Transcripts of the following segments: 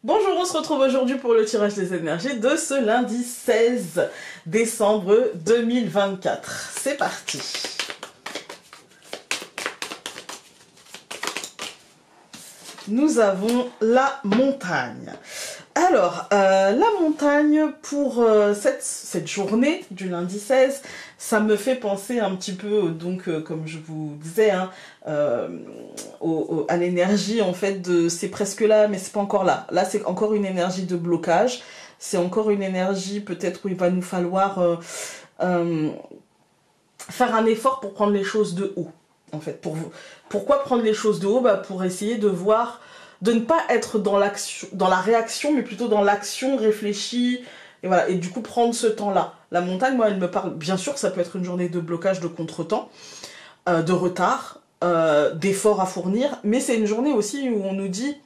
Bonjour, on se retrouve aujourd'hui pour le tirage des énergies de ce lundi 16 décembre 2024. C'est parti. Nous avons la montagne. Alors, la montagne pour cette journée du lundi 16, ça me fait penser un petit peu, donc comme je vous disais, hein, à l'énergie en fait de c'est presque là, mais c'est pas encore là. Là, c'est encore une énergie de blocage. C'est encore une énergie peut-être où il va nous falloir faire un effort pour prendre les choses de haut. En fait, pourquoi prendre les choses de haut? Pour essayer de voir, de ne pas être dans l'action, dans la réaction, mais plutôt dans l'action réfléchie, et voilà, et du coup prendre ce temps-là. La montagne, moi, elle me parle, bien sûr, ça peut être une journée de blocage, de contretemps, de retard, d'efforts à fournir, mais c'est une journée aussi où on nous dit,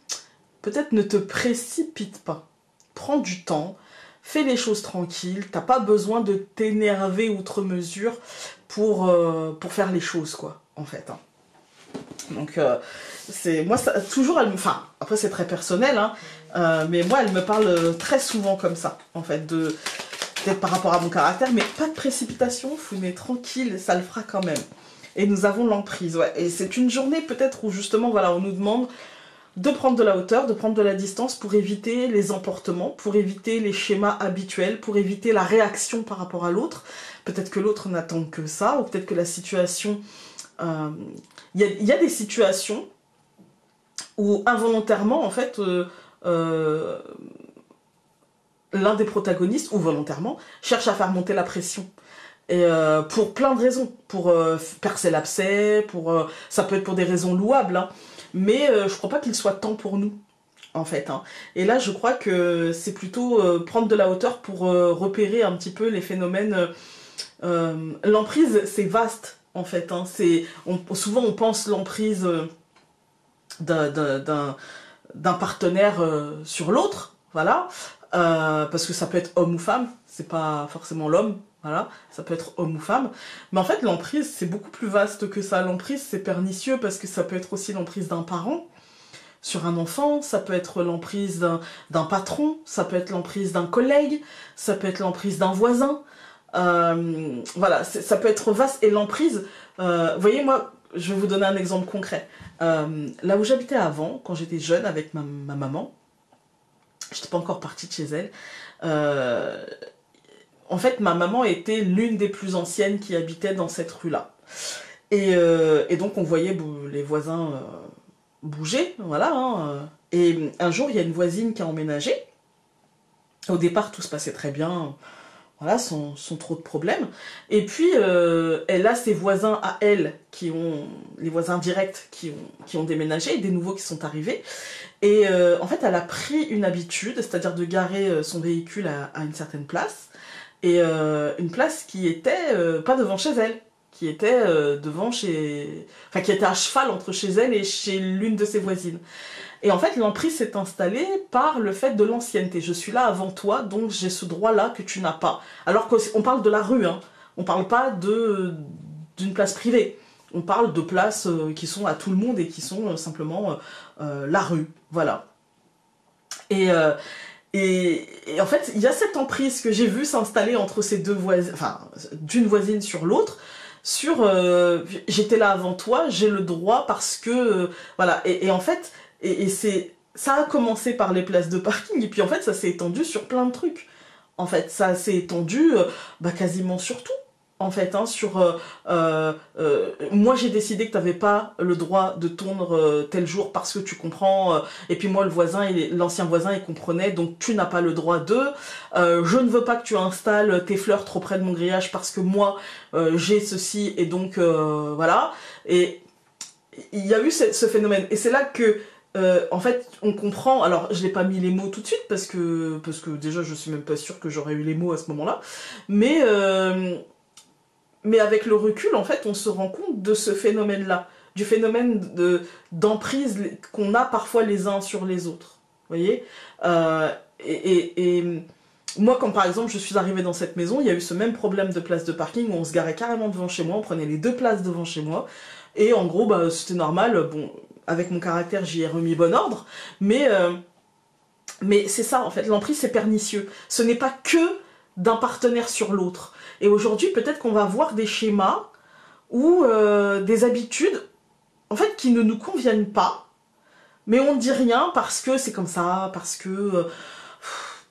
peut-être ne te précipite pas, prends du temps, fais les choses tranquilles, t'as pas besoin de t'énerver outre mesure pour faire les choses, quoi, en fait, hein. Donc, c'est moi, ça, toujours, elle me... Enfin, après, c'est très personnel, hein, mais moi, elle me parle très souvent comme ça, en fait, peut-être par rapport à mon caractère, mais pas de précipitation, Founé, tranquille, ça le fera quand même. Et nous avons l'emprise, ouais. Et c'est une journée, peut-être, où justement, voilà, on nous demande de prendre de la hauteur, de prendre de la distance pour éviter les emportements, pour éviter les schémas habituels, pour éviter la réaction par rapport à l'autre. Peut-être que l'autre n'attend que ça, ou peut-être que la situation... Il y a des situations où involontairement, en fait, l'un des protagonistes, ou volontairement, cherche à faire monter la pression. Et pour plein de raisons, pour percer l'abcès, ça peut être pour des raisons louables, hein, mais je crois pas qu'il soit temps pour nous, en fait, hein. Et là, je crois que c'est plutôt prendre de la hauteur pour repérer un petit peu les phénomènes. L'emprise, c'est vaste, en fait, hein. Souvent, on pense l'emprise d'un partenaire sur l'autre, voilà, parce que ça peut être homme ou femme, c'est pas forcément l'homme, voilà, ça peut être homme ou femme, mais en fait l'emprise c'est beaucoup plus vaste que ça. L'emprise c'est pernicieux parce que ça peut être aussi l'emprise d'un parent sur un enfant, ça peut être l'emprise d'un patron, ça peut être l'emprise d'un collègue, ça peut être l'emprise d'un voisin, voilà, ça peut être vaste. Et l'emprise, vous voyez, moi je vais vous donner un exemple concret. Là où j'habitais avant, quand j'étais jeune avec ma maman, j'étais pas encore partie de chez elle. En fait, ma maman était l'une des plus anciennes qui habitait dans cette rue-là. Et donc, on voyait les voisins bouger, voilà, hein. Et un jour, il y a une voisine qui a emménagé. Au départ, tout se passait très bien, voilà, sans trop de problèmes. Et puis, elle a ses voisins à elle, les voisins directs qui ont déménagé, et des nouveaux qui sont arrivés. Et en fait, elle a pris une habitude, c'est-à-dire de garer son véhicule à une certaine place, et une place qui était pas devant chez elle, qui était enfin, qui était à cheval entre chez elle et chez l'une de ses voisines. Et en fait, l'emprise s'est installée par le fait de l'ancienneté. Je suis là avant toi, donc j'ai ce droit-là que tu n'as pas. Alors qu'on parle de la rue, hein. On parle pas d'une place privée. On parle de places qui sont à tout le monde et qui sont simplement la rue, voilà. Et en fait, il y a cette emprise que j'ai vue s'installer entre ces deux voisines, enfin, d'une voisine sur l'autre, sur j'étais là avant toi, j'ai le droit parce que voilà. Et en fait, ça a commencé par les places de parking, et puis en fait, ça s'est étendu sur plein de trucs. En fait, ça s'est étendu quasiment sur tout. En fait, hein, moi j'ai décidé que tu n'avais pas le droit de tondre tel jour parce que tu comprends, et puis moi l'ancien voisin il comprenait, donc tu n'as pas le droit je ne veux pas que tu installes tes fleurs trop près de mon grillage parce que moi j'ai ceci, et donc voilà. Et il y a eu ce phénomène, et c'est là que en fait, on comprend. Alors, je n'ai pas mis les mots tout de suite parce que déjà, je suis même pas sûre que j'aurais eu les mots à ce moment-là. Mais avec le recul, en fait, on se rend compte de ce phénomène-là, du phénomène d'emprise qu'on a parfois les uns sur les autres. Vous voyez, et moi, quand par exemple je suis arrivée dans cette maison, il y a eu ce même problème de place de parking où on se garait carrément devant chez moi, on prenait les deux places devant chez moi, et en gros, c'était normal. Bon, avec mon caractère, j'y ai remis bon ordre, mais Mais c'est ça, en fait, l'emprise, c'est pernicieux. Ce n'est pas que d'un partenaire sur l'autre. Et aujourd'hui, peut-être qu'on va voir des schémas ou des habitudes, en fait, qui ne nous conviennent pas, mais on ne dit rien parce que c'est comme ça, parce que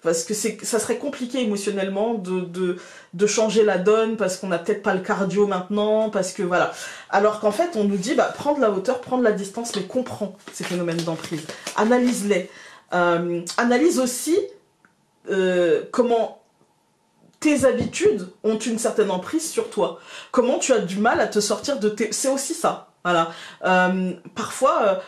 ça serait compliqué émotionnellement de changer la donne, parce qu'on n'a peut-être pas le cardio maintenant, parce que voilà. Alors qu'en fait, on nous dit, bah, prends de la hauteur, prends de la distance, mais comprends ces phénomènes d'emprise. Analyse-les. Analyse aussi comment tes habitudes ont une certaine emprise sur toi. Comment tu as du mal à te sortir de tes... C'est aussi ça. Voilà. Parfois...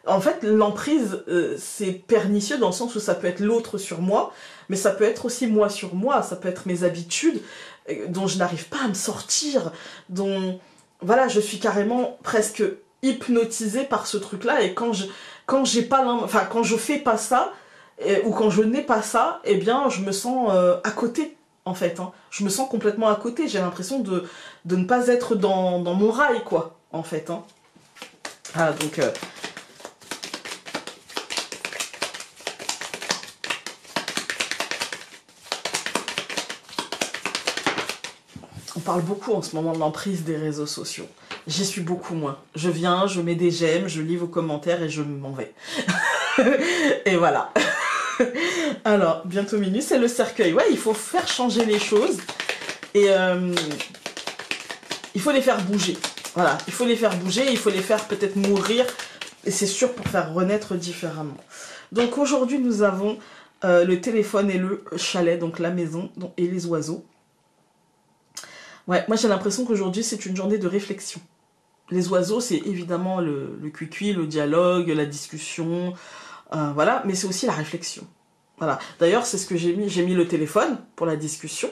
en fait, l'emprise, c'est pernicieux dans le sens où ça peut être l'autre sur moi, mais ça peut être aussi moi sur moi, ça peut être mes habitudes dont je n'arrive pas à me sortir, dont, voilà, je suis carrément presque hypnotisée par ce truc-là, et quand je fais pas ça, ou quand je n'ai pas ça, eh bien, je me sens à côté, en fait, hein. Je me sens complètement à côté, j'ai l'impression de ne pas être dans mon rail, quoi, en fait, hein. Ah, donc... on parle beaucoup en ce moment de l'emprise des réseaux sociaux. J'y suis beaucoup moins. Je viens, je mets des j'aime, je lis vos commentaires et je m'en vais. Et voilà. Alors, bientôt minuit, c'est le cercueil. Ouais, il faut faire changer les choses. Et il faut les faire bouger. Voilà, il faut les faire bouger, il faut les faire peut-être mourir. Et c'est sûr pour faire renaître différemment. Donc aujourd'hui, nous avons le téléphone et le chalet, donc la maison et les oiseaux. Ouais, moi j'ai l'impression qu'aujourd'hui c'est une journée de réflexion. Les oiseaux, c'est évidemment le cuicui, le dialogue, la discussion, voilà, mais c'est aussi la réflexion. Voilà. D'ailleurs, c'est ce que j'ai mis. J'ai mis le téléphone pour la discussion.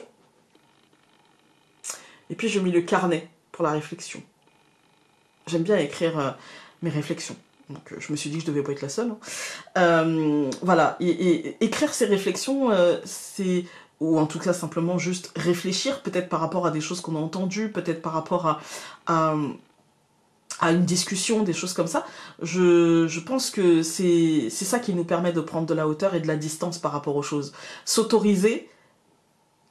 Et puis j'ai mis le carnet pour la réflexion. J'aime bien écrire mes réflexions. Donc je me suis dit que je devais pas être la seule. Hein. Voilà. Et écrire ces réflexions, c'est... ou en tout cas simplement juste réfléchir, peut-être par rapport à des choses qu'on a entendues, peut-être par rapport à une discussion, des choses comme ça. Je pense que c'est ça qui nous permet de prendre de la hauteur et de la distance par rapport aux choses. S'autoriser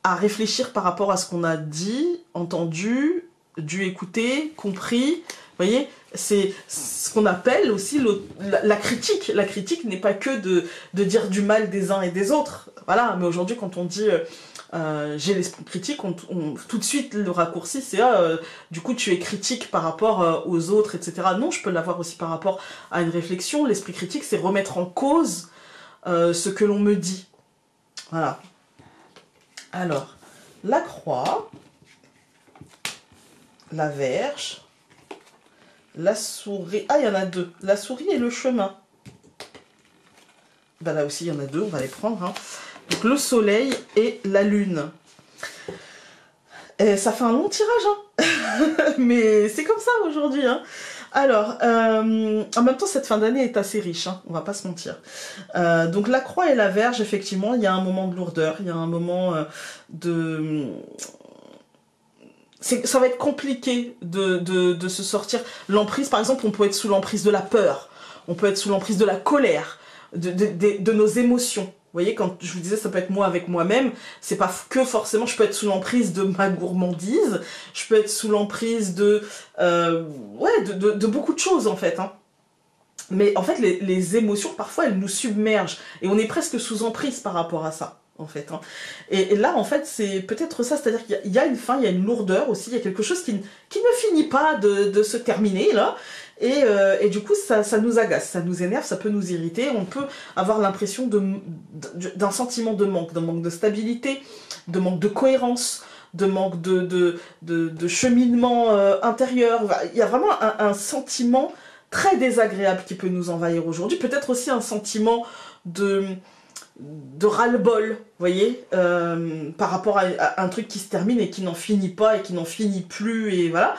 à réfléchir par rapport à ce qu'on a dit, entendu, dû écouter, compris. Vous voyez, c'est ce qu'on appelle aussi la critique. La critique n'est pas que de dire du mal des uns et des autres. Voilà, mais aujourd'hui, quand on dit j'ai l'esprit critique, tout de suite le raccourci, c'est du coup tu es critique par rapport aux autres, etc. Non, je peux l'avoir aussi par rapport à une réflexion. L'esprit critique, c'est remettre en cause ce que l'on me dit. Voilà. Alors, la croix, la verge, la souris... Ah, il y en a deux. La souris et le chemin. Ben là aussi, il y en a deux, on va les prendre. Hein. Donc, le soleil et la lune. Et ça fait un long tirage, hein. Mais c'est comme ça aujourd'hui. Hein. Alors, en même temps, cette fin d'année est assez riche, hein, on va pas se mentir. Donc, la croix et la verge, effectivement, il y a un moment de lourdeur, il y a un moment de... Ça va être compliqué de se sortir. L'emprise, par exemple, on peut être sous l'emprise de la peur, on peut être sous l'emprise de la colère, de nos émotions. Vous voyez, quand je vous disais, ça peut être moi avec moi-même, c'est pas que forcément, je peux être sous l'emprise de ma gourmandise, je peux être sous l'emprise de beaucoup de choses, en fait. Hein. Mais en fait, les émotions, parfois, elles nous submergent, et on est presque sous emprise par rapport à ça. En fait, hein. Et là, en fait, c'est peut-être ça, c'est-à-dire qu'il y a une fin, il y a une lourdeur aussi, il y a quelque chose qui ne finit pas de se terminer, là, et du coup, ça nous agace, ça nous énerve, ça peut nous irriter, on peut avoir l'impression d'un sentiment de manque de stabilité, de manque de cohérence, de manque de cheminement intérieur. Il y a vraiment un sentiment très désagréable qui peut nous envahir aujourd'hui, peut-être aussi un sentiment de ras-le-bol, vous voyez, par rapport à un truc qui se termine et qui n'en finit pas et qui n'en finit plus, et voilà.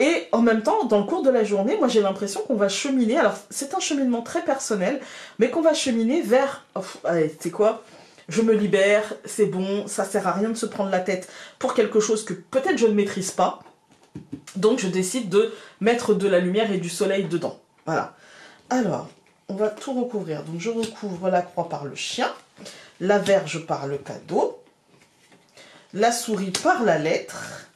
Et en même temps, dans le cours de la journée, moi j'ai l'impression qu'on va cheminer, alors c'est un cheminement très personnel, mais qu'on va cheminer vers, allez, tu sais quoi, je me libère, c'est bon, ça sert à rien de se prendre la tête pour quelque chose que peut-être je ne maîtrise pas, donc je décide de mettre de la lumière et du soleil dedans, voilà. Alors, on va tout recouvrir. Donc je recouvre la croix par le chien, la verge par le cadeau, la souris par la lettre,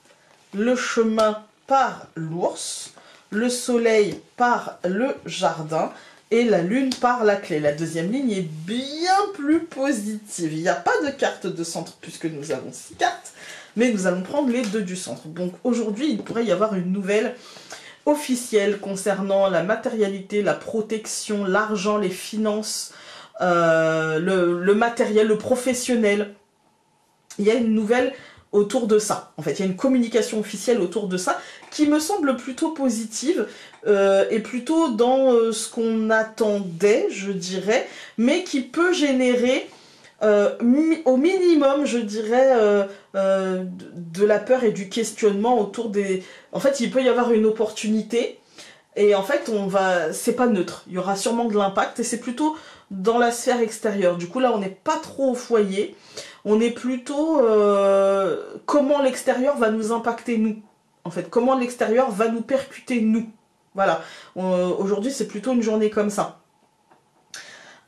le chemin par l'ours, le soleil par le jardin et la lune par la clé. La deuxième ligne est bien plus positive. Il n'y a pas de carte de centre puisque nous avons 6 cartes, mais nous allons prendre les 2 du centre. Donc aujourd'hui, il pourrait y avoir une nouvelle officielle concernant la matérialité, la protection, l'argent, les finances, le matériel, le professionnel. Il y a une nouvelle autour de ça. En fait, il y a une communication officielle autour de ça qui me semble plutôt positive et plutôt dans ce qu'on attendait, je dirais, mais qui peut générer au minimum, je dirais, de la peur et du questionnement autour des... En fait, il peut y avoir une opportunité et en fait, c'est pas neutre. Il y aura sûrement de l'impact et c'est plutôt dans la sphère extérieure. Du coup, là, on n'est pas trop au foyer. On est plutôt comment l'extérieur va nous impacter, nous. En fait, comment l'extérieur va nous percuter, nous. Voilà. Aujourd'hui, c'est plutôt une journée comme ça.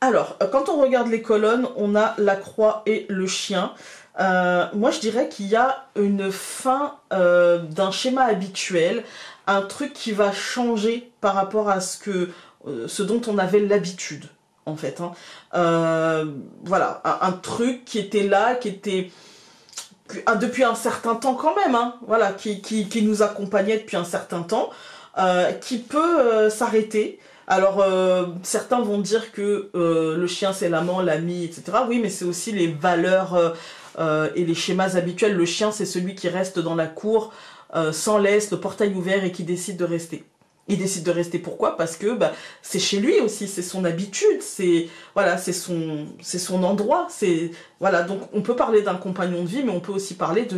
Alors, quand on regarde les colonnes, on a la croix et le chien. Moi, je dirais qu'il y a une fin d'un schéma habituel, un truc qui va changer par rapport à ce dont on avait l'habitude, en fait. Voilà, un truc qui était là, qui était depuis un certain temps quand même, voilà, qui nous accompagnait depuis un certain temps, qui peut s'arrêter. Alors, certains vont dire que le chien c'est l'amant, l'ami, etc. Oui, mais c'est aussi les valeurs et les schémas habituels. Le chien c'est celui qui reste dans la cour sans laisse, le portail ouvert et qui décide de rester. Il décide de rester pourquoi? Parce que c'est chez lui aussi, c'est son habitude, c'est voilà, c'est son endroit, c'est voilà. Donc on peut parler d'un compagnon de vie, mais on peut aussi parler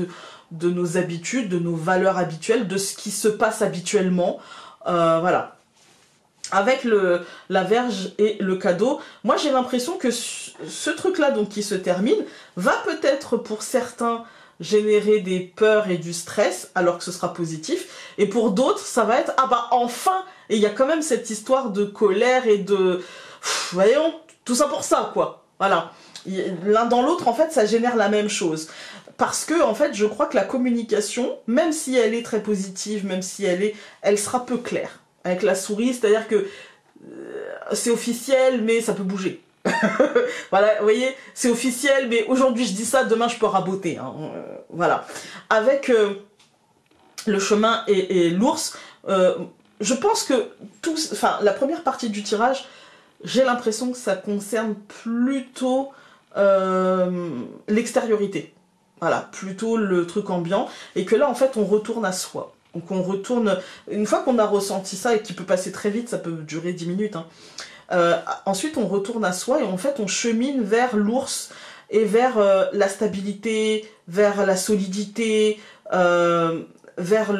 de nos habitudes, de nos valeurs habituelles, de ce qui se passe habituellement, voilà. Avec la verge et le cadeau, moi j'ai l'impression que ce truc-là donc qui se termine va peut-être pour certains générer des peurs et du stress alors que ce sera positif, et pour d'autres ça va être ah bah enfin, et il y a quand même cette histoire de colère et de voyons, tout ça pour ça quoi, voilà. L'un dans l'autre en fait ça génère la même chose. Parce que en fait je crois que la communication, même si elle est très positive, même si elle sera peu claire. Avec la souris, c'est-à-dire que c'est officiel, mais ça peut bouger. Voilà, vous voyez, c'est officiel, mais aujourd'hui je dis ça, demain je peux raboter. Voilà. Avec le chemin et l'ours, je pense que la première partie du tirage, j'ai l'impression que ça concerne plutôt l'extériorité. Voilà, plutôt le truc ambiant. Et que là, en fait, on retourne à soi. Donc on retourne, une fois qu'on a ressenti ça, et qui peut passer très vite, ça peut durer 10 minutes, ensuite on retourne à soi et en fait on chemine vers l'ours et vers la stabilité, vers la solidité, vers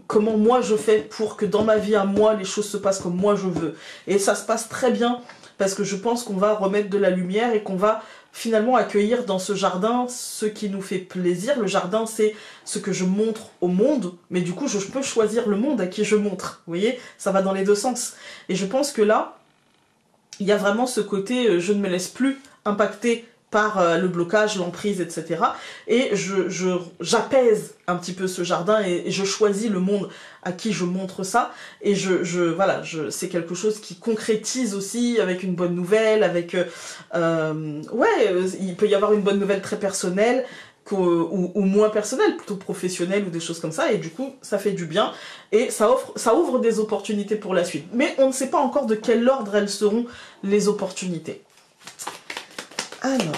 comment moi je fais pour que dans ma vie à moi les choses se passent comme moi je veux. Et ça se passe très bien parce que je pense qu'on va remettre de la lumière et qu'on va finalement accueillir dans ce jardin ce qui nous fait plaisir. Le jardin, c'est ce que je montre au monde, mais du coup, je peux choisir le monde à qui je montre. Vous voyez, ça va dans les deux sens. Et je pense que là, il y a vraiment ce côté, je ne me laisse plus impacter par le blocage, l'emprise, etc. Et j'apaise un petit peu ce jardin et je choisis le monde à qui je montre ça. Et voilà, c'est quelque chose qui concrétise aussi avec une bonne nouvelle, avec... ouais, il peut y avoir une bonne nouvelle très personnelle, ou moins personnelle, plutôt professionnelle ou des choses comme ça. Et du coup, ça fait du bien. Et ça ouvre des opportunités pour la suite. Mais on ne sait pas encore de quel ordre elles seront, les opportunités. Alors,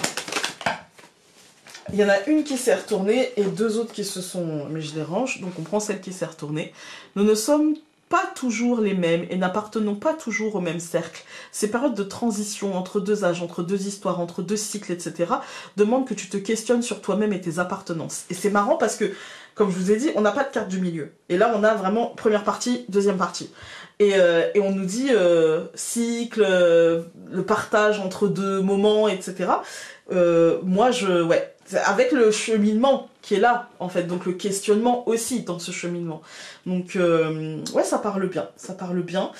il y en a une qui s'est retournée et deux autres qui se sont... Mais je les range, donc on prend celle qui s'est retournée. Nous ne sommes pas toujours les mêmes et n'appartenons pas toujours au même cercle. Ces périodes de transition entre deux âges, entre deux histoires, entre deux cycles, etc. demandent que tu te questionnes sur toi-même et tes appartenances. Et c'est marrant parce que, comme je vous ai dit, on n'a pas de carte du milieu. Et là, on a vraiment première partie, deuxième partie. Et on nous dit cycle, le partage entre deux moments, etc. Moi, ouais, avec le cheminement qui est là, en fait, donc le questionnement aussi dans ce cheminement. Donc, ouais, ça parle bien, ça parle bien.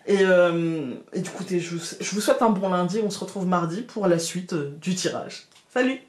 Et du coup, je vous souhaite un bon lundi, on se retrouve mardi pour la suite du tirage. Salut!